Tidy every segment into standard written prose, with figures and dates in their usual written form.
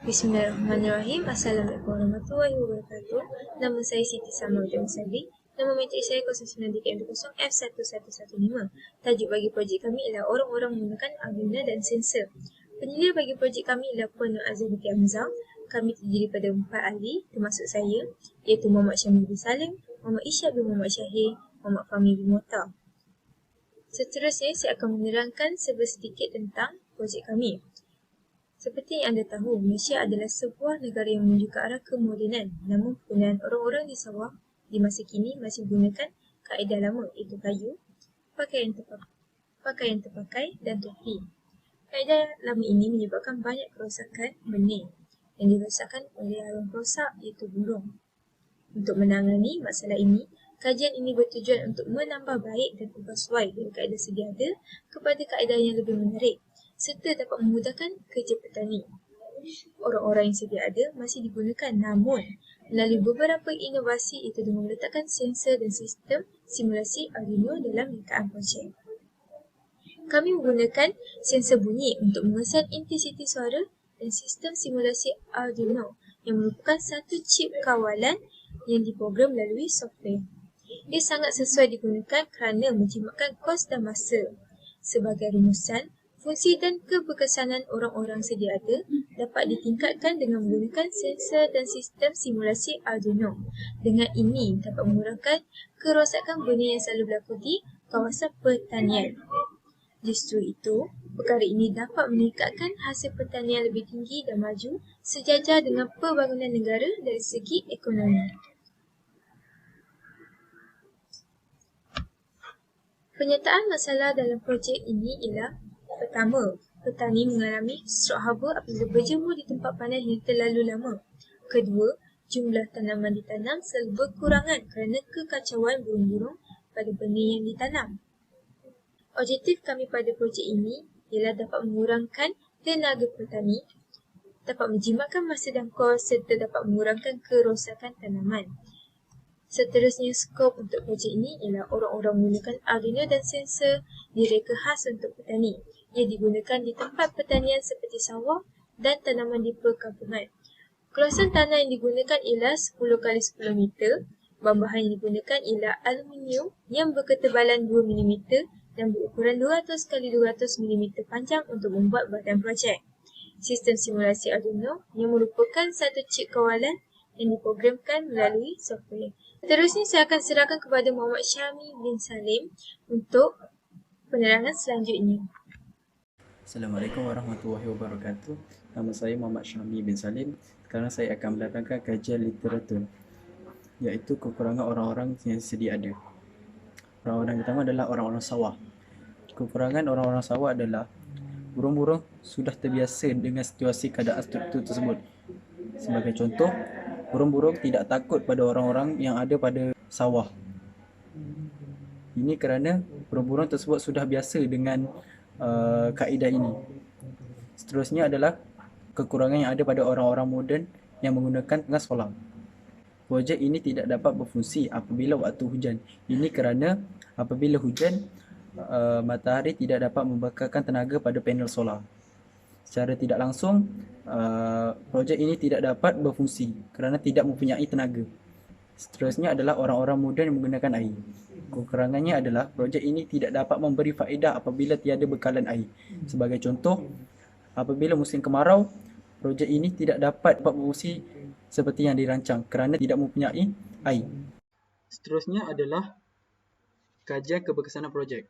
Bismillahirrahmanirrahim. Assalamualaikum warahmatullahi wabarakatuh. Nama saya Siti Samaudin Musadi. Nama matrik saya 09DKM0F1115. Tajuk bagi projek kami ialah orang-orang menggunakan Arduino dan sensor. Penyelia bagi projek kami ialah Puan Nur Azhari Hamzah. Kami terdiri pada 4 ahli termasuk saya, iaitu Muhammad Syamil bin Salim, Muhammad Isyad bin Muhammad Syahir, Muhammad Fahmi bin Mota. Seterusnya, saya akan menerangkan sedikit tentang projek kami. Seperti yang anda tahu, Malaysia adalah sebuah negara yang menuju ke arah kemodenan. Namun penggunaan orang-orang di Sabah di masa kini masih menggunakan kaedah lama, iaitu kayu, pakaian terpakai dan topi. Kaedah lama ini menyebabkan banyak kerosakan benih yang dirosakkan oleh haiwan perosak, iaitu burung. Untuk menangani masalah ini, kajian ini bertujuan untuk menambah baik dan ubah suai dari kaedah sedia ada kepada kaedah yang lebih menarik, serta dapat memudahkan kerja petani. Orang-orang yang sedia ada masih digunakan, namun melalui beberapa inovasi, iaitu dengan meletakkan sensor dan sistem simulasi Arduino dalam rangkaian projek. Kami menggunakan sensor bunyi untuk mengesan intensiti suara dan sistem simulasi Arduino yang merupakan satu chip kawalan yang diprogram melalui software. Ia sangat sesuai digunakan kerana menjimatkan kos dan masa. Sebagai rumusan, fungsi dan keberkesanan orang-orang sedia ada dapat ditingkatkan dengan menggunakan sensor dan sistem simulasi Arduino. Dengan ini dapat mengurangkan kerosakan benih yang selalu berlaku di kawasan pertanian. Justru itu, perkara ini dapat meningkatkan hasil pertanian lebih tinggi dan maju sejajar dengan pembangunan negara dari segi ekonomi. Penyataan masalah dalam projek ini ialah: pertama, petani mengalami strok haba apabila berjemur di tempat panas yang terlalu lama. Kedua, jumlah tanaman ditanam selalu berkurangan kerana kekacauan burung-burung pada benih yang ditanam. Objektif kami pada projek ini ialah dapat mengurangkan tenaga petani, dapat menjimatkan masa dan kos serta dapat mengurangkan kerosakan tanaman. Seterusnya, skop untuk projek ini ialah orang-orang menggunakan Arduino dan sensor direka khas untuk petani. Ia digunakan di tempat pertanian seperti sawah dan tanaman di perkampungan. Keluasan tanah yang digunakan ialah 10x10 meter. Bahan yang digunakan ialah aluminium yang berketebalan 2 mm dan berukuran 200x200 mm panjang untuk membuat badan projek. Sistem simulasi Arduino yang merupakan satu chip kawalan yang diprogramkan melalui software. Seterusnya, saya akan serahkan kepada Muhammad Syamil bin Salim untuk penerangan selanjutnya. Assalamualaikum warahmatullahi wabarakatuh. Nama saya Muhammad Syamil bin Salim. Sekarang saya akan menerangkan kajian literatur, iaitu kekurangan orang-orang yang sedia ada. Orang-orang pertama adalah orang-orang sawah. Kekurangan orang-orang sawah adalah burung-burung sudah terbiasa dengan situasi keadaan struktur tersebut. Sebagai contoh, burung-burung tidak takut pada orang-orang yang ada pada sawah. Ini kerana burung-burung tersebut sudah biasa dengan kaedah ini. Seterusnya adalah kekurangan yang ada pada orang-orang moden yang menggunakan gas solar. Projek ini tidak dapat berfungsi apabila waktu hujan. Ini kerana apabila hujan, matahari tidak dapat membakarkan tenaga pada panel solar. Secara tidak langsung, projek ini tidak dapat berfungsi kerana tidak mempunyai tenaga. Seterusnya adalah orang-orang muda yang menggunakan air. Kekurangannya adalah projek ini tidak dapat memberi faedah apabila tiada bekalan air. Sebagai contoh, apabila musim kemarau, projek ini tidak dapat berfungsi seperti yang dirancang kerana tidak mempunyai air. Seterusnya adalah kajian keberkesanan projek.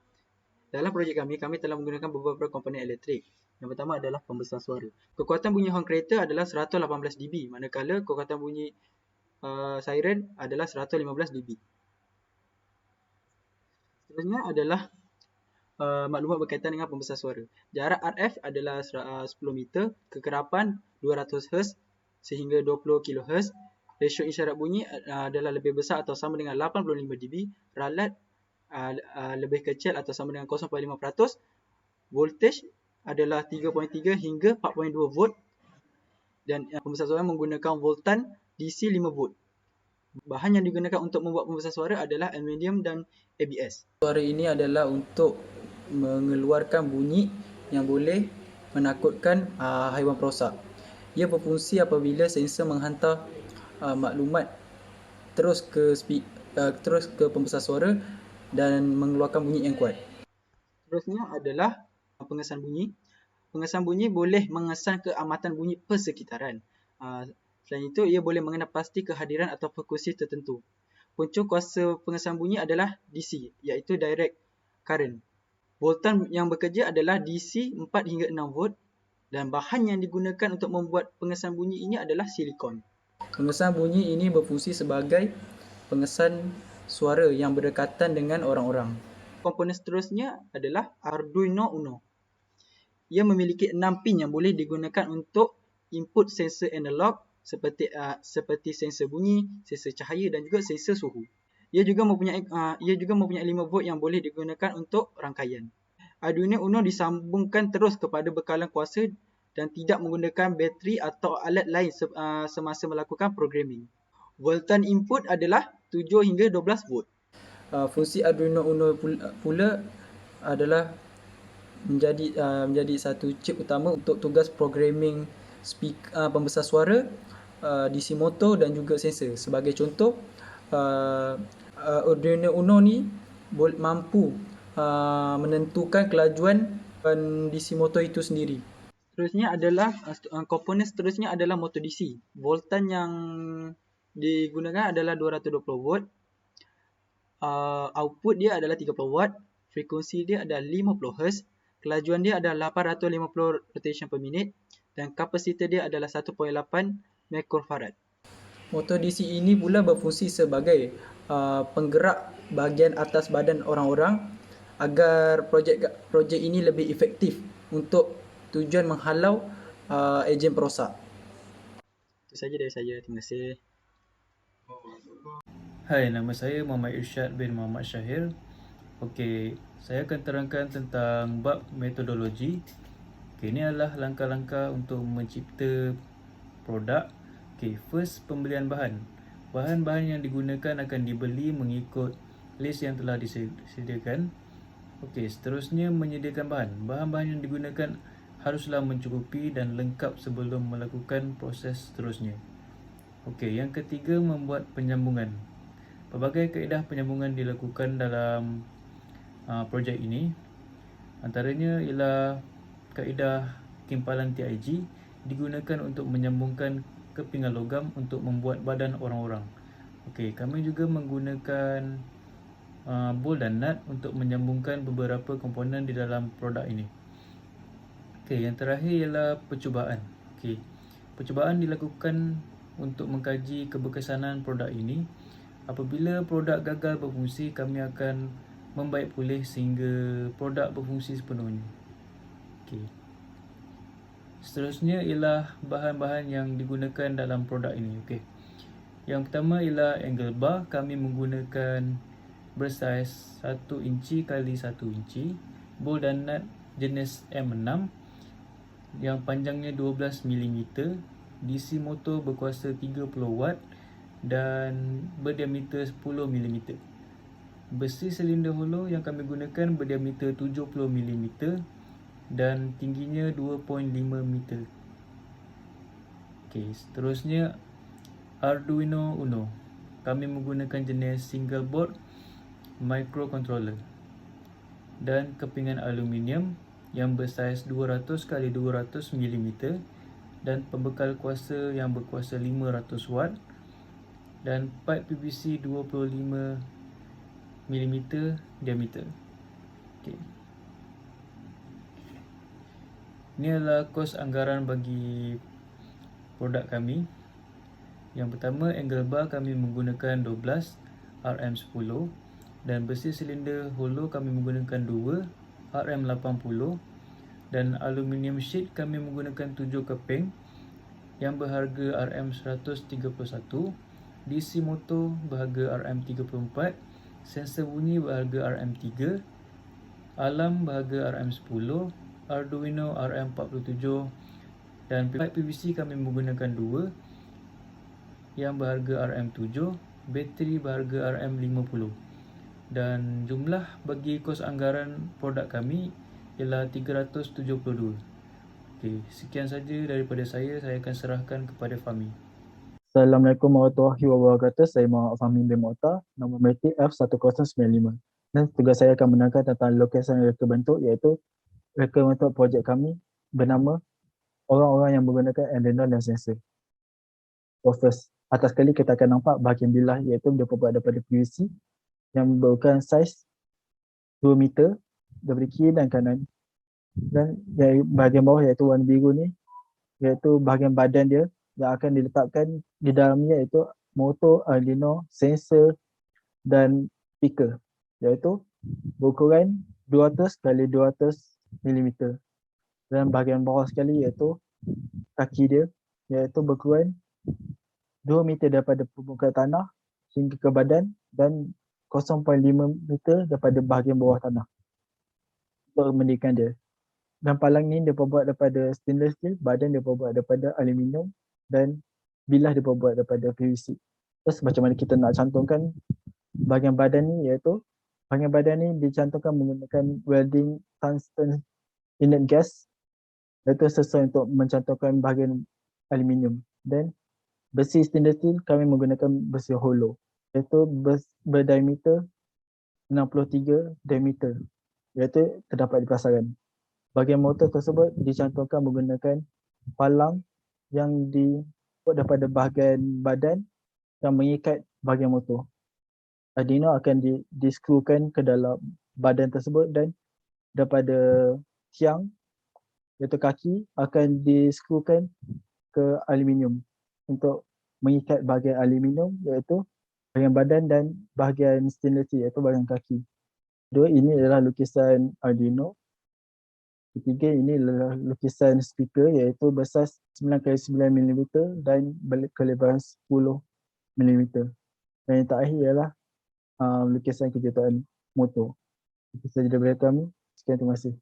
Dalam projek kami telah menggunakan beberapa komponen elektrik. Yang pertama adalah pembesar suara. Kekuatan bunyi horn kereta adalah 118 dB, manakala kekuatan bunyi siren adalah 115 dB. Seterusnya adalah maklumat berkaitan dengan pembesar suara. Jarak RF adalah 10 meter, kekerapan 200 Hz sehingga 20 kHz. Rasio isyarat bunyi adalah lebih besar atau sama dengan 85 dB. Ralat lebih kecil atau sama dengan 0.5%. Voltage adalah 3.3 hingga 4.2 volt. Dan pembesar suara menggunakan voltan DC 5 volt. Bahan yang digunakan untuk membuat pembesar suara adalah aluminium dan ABS. Suara ini adalah untuk mengeluarkan bunyi yang boleh menakutkan haiwan perosak. Ia berfungsi apabila sensor menghantar maklumat terus ke pembesar suara dan mengeluarkan bunyi yang kuat. Seterusnya adalah pengesan bunyi. Pengesan bunyi boleh mengesan keamatan bunyi persekitaran. Selain itu, ia boleh mengenal pasti kehadiran atau frekuensi tertentu. Punca kuasa pengesan bunyi adalah DC, iaitu direct current. Voltan yang bekerja adalah DC 4 hingga 6 volt dan bahan yang digunakan untuk membuat pengesan bunyi ini adalah silikon. Pengesan bunyi ini berfungsi sebagai pengesan suara yang berdekatan dengan orang-orang. Komponen seterusnya adalah Arduino Uno. Ia memiliki 6 pin yang boleh digunakan untuk input sensor analog seperti sensor bunyi, sensor cahaya dan juga sensor suhu. Ia juga mempunyai 5 volt yang boleh digunakan untuk rangkaian. Arduino Uno disambungkan terus kepada bekalan kuasa dan tidak menggunakan bateri atau alat lain semasa melakukan programming. Voltan input adalah 7 hingga 12 volt. Fungsi Arduino Uno pula adalah menjadi satu chip utama untuk tugas programming pembesar suara, DC motor dan juga sensor. Sebagai contoh, Arduino Uno ni mampu menentukan kelajuan DC motor itu sendiri. Komponen seterusnya adalah motor DC. Voltan yang digunakan adalah 220 volt. Output dia adalah 30 watt. Frekuensi dia adalah 50 Hz. Kelajuan dia adalah 850 rotation per minit. Dan kapasitor dia adalah 1.8 microfarad. Motor DC ini pula berfungsi sebagai penggerak bahagian atas badan orang-orang agar projek ini lebih efektif untuk tujuan menghalau ejen perosak. Itu saja dari saya. Terima kasih. Hai, nama saya Muhammad Irsyad bin Muhammad Syahir. Okey, saya akan terangkan tentang bab metodologi. Okey, ini adalah langkah-langkah untuk mencipta produk. Okey, first, pembelian bahan. Bahan-bahan yang digunakan akan dibeli mengikut list yang telah disediakan. Okey, seterusnya menyediakan bahan. Bahan-bahan yang digunakan haruslah mencukupi dan lengkap sebelum melakukan proses seterusnya. Okey, yang ketiga, membuat penyambungan. Pelbagai kaedah penyambungan dilakukan dalam projek ini. Antaranya ialah kaedah kimpalan TIG digunakan untuk menyambungkan kepingan logam untuk membuat badan orang-orang. Okey, kami juga menggunakan bolt dan nut untuk menyambungkan beberapa komponen di dalam produk ini. Okey, yang terakhir ialah percubaan. Okey, percubaan dilakukan untuk mengkaji keberkesanan produk ini. Apabila produk gagal berfungsi, kami akan membaik pulih sehingga produk berfungsi sepenuhnya. Okey. Seterusnya ialah bahan-bahan yang digunakan dalam produk ini. Okey. Yang pertama ialah angle bar. Kami menggunakan bersaiz 1 inci kali 1 inci. Bolt dan nut jenis M6 yang panjangnya 12 mm. DC motor berkuasa 30 watt dan berdiameter 10 mm. Besi silinder hollow yang kami gunakan berdiameter 70 mm dan tingginya 2.5 meter. Okey, seterusnya Arduino Uno. Kami menggunakan jenis single board microcontroller dan kepingan aluminium yang bersaiz 200 x 200 mm dan pembekal kuasa yang berkuasa 500 watt dan pipe PVC 25 mm diameter. Okey. Ini adalah kos anggaran bagi produk kami. Yang pertama, angle bar kami menggunakan 12 RM10 dan besi silinder hollow kami menggunakan 2 RM80 dan aluminium sheet kami menggunakan 7 keping yang berharga RM131, DC motor berharga RM34, sensor bunyi berharga RM3, alam berharga RM10, Arduino RM47 dan pipe PVC kami menggunakan 2 yang berharga RM7, bateri berharga RM50 dan jumlah bagi kos anggaran produk kami ialah 372. Okey, sekian saja daripada saya akan serahkan kepada Fahmi. Assalamualaikum warahmatullahi wabarakatuh. Saya Muhammad Fahmi bin Mokhtar, nombor matrik F1095. Dan tugas saya akan menerangkan tentang lukisan reka bentuk, iaitu reka bentuk projek kami bernama orang-orang yang menggunakan Arduino dan sensor. So first, atas sekali kita akan nampak bahagian bilah, iaitu dia terbuat daripada PVC yang berukuran saiz 2 meter daripada kiri dan kanan. Dan bahagian bawah iaitu warna biru ni, iaitu bahagian badan dia yang akan diletakkan di dalamnya, iaitu motor Arduino, sensor dan speaker, iaitu berukuran 200 kali 200 mm. Dan bahagian bawah sekali iaitu kaki dia, iaitu berukuran 2 meter daripada permukaan tanah hingga ke badan dan 0.5 meter daripada bahagian bawah tanah untuk mendirikan dia. Dan palang ni dia terbuat daripada stainless steel, badan dia terbuat daripada aluminium dan bilah dia terbuat daripada PVC. Terus macam mana kita nak cantumkan bahagian badan ni, iaitu bahagian badan ni dicantumkan menggunakan welding tungsten inert gas, iaitu sesuai untuk mencantumkan bahagian aluminium. Dan besi stainless steel kami menggunakan besi hollow, iaitu berdiameter 63 diameter, iaitu terdapat di pasaran. Bahagian motor tersebut dicantumkan menggunakan palang yang dibuat daripada bahagian badan yang mengikat bahagian motor. Arduino akan diskrukan ke dalam badan tersebut, dan daripada tiang iaitu kaki akan diskrukan ke aluminium untuk mengikat bahagian aluminium, iaitu bahagian badan, dan bahagian stainless steel iaitu bahagian kaki. Dua, ini adalah lukisan Arduino. Ketiga, ini adalah lukisan speaker, iaitu besar 9x9 mm dan kelebaran 10 mm. Dan yang terakhir ialah lukisan kejutaan motor. Itu sahaja daripada kami. Sekian, terima kasih.